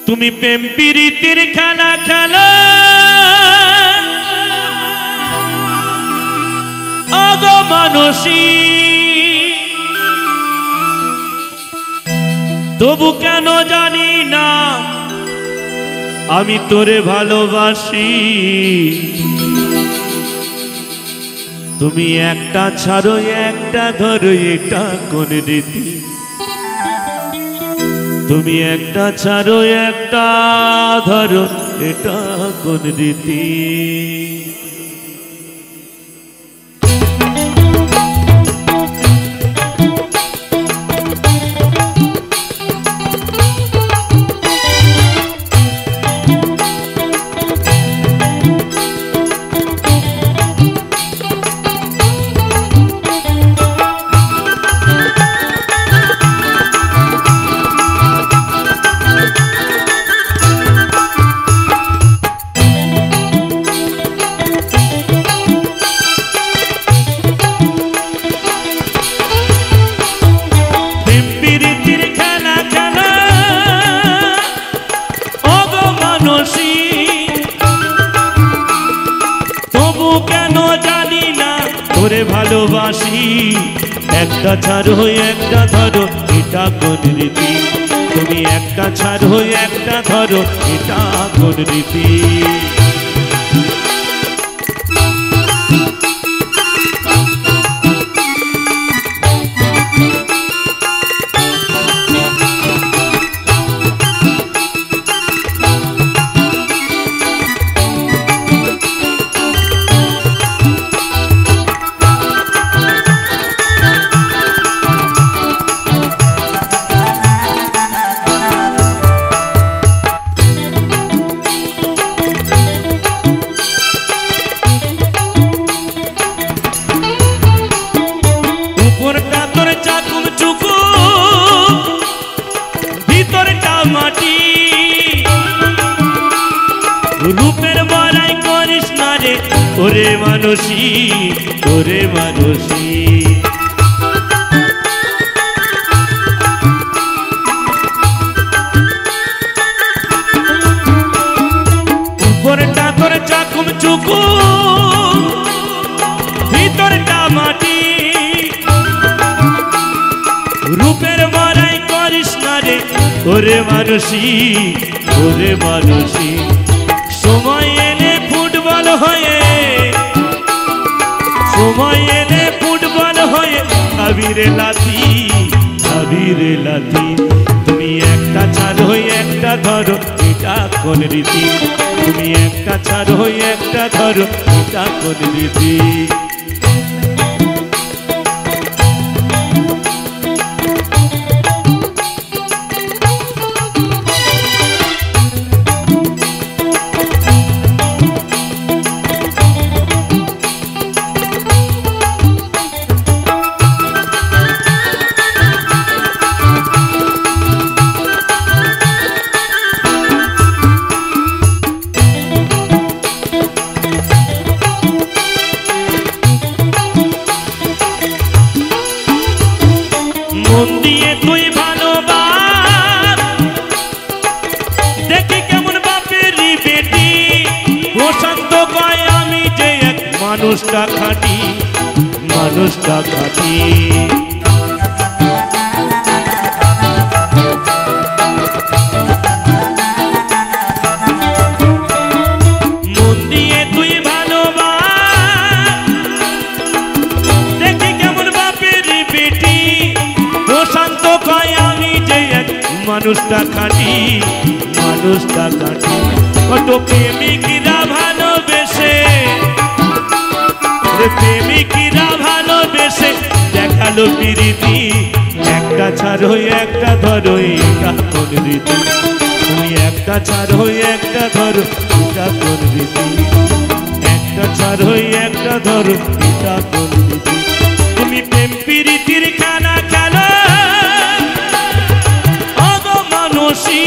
তুমি প্রেম প্রীতির খেলা খেলো আগো মানসী, তবু কেন জানি না আমি তোরে ভালোবাসি। তুমি একটা ছাড়ো একটা ধরো, এটা কোন রীতি? তুমি একটা ছাড়ো একটা ধরো, এটা কোন রীতি? তোরে ভালোবাসি, একটা ছাড়ো একটা ধরো, এটা কোন রীতি? তুমি একটা ছাড়ো একটা ধরো, এটা কোন রীতি? রূপের বড়াই করিস না রে ওরে মানসী, ওরে মানসী। উপরটা তোর চাকুম চুকু, ভিতরটা মাটি। রূপের বড়াই করিস না রে ওরে মানসী, ওরে মানসী। সময় এলে ফুটবল হয়ে, সময় এলে ফুটবল হয়ে আবিরে লাথি, আবিরে লাথি। তুমি একটা ছাড়ো একটা ধরো, এটা কোন রীতি? তুমি একটা ছাড়ো একটা ধরো, এটা কোন রীতি? মন দিয়ে তুই ভালোবাস, দেখি কেমন বাপের বেটি। প্রশান্ত কয় আমি যে এক মানুষটা খাঁটি, মানুষটা খাঁটি। মন দিয়ে তুই ভালোবাস, দেখি কেমন বাপের বেটি। প্রশান্ত কয় আমি যে এক মানুষটা খাঁটি, মানুষটা খাঁটি। কত প্রেমিকরা ভালোবেসে, প্রেমিকরা ভালোবেসে দেখালো প্রীতি। একটা ছাড়ো একটা ধরো, এটা কোন রীতি? তুমি একটা ছাড়ো একটা ধরো, এটা কোন রীতি? একটা ছাড়ো একটা ধরো, এটা কোন রীতি? তুমি প্রেম প্রীতির খেলা খেলো আগো মানসী,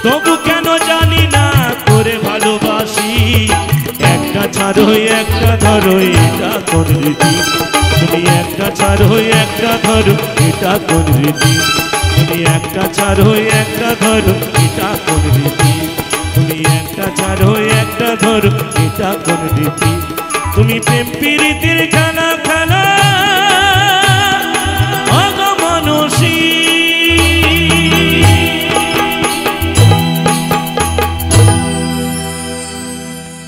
তবু কেন জানি না তোরে ভালোবাসি। একটা ছাড়ো একটা ধরো, এটা কোন রীতি? তুমি একটা ছাড়ো একটা ধরো, এটা কোন রীতি? তুমি একটা ছাড়ো একটা ধরো, এটা ধরো এটা কোন রীতি তুমি প্রেম প্রীতির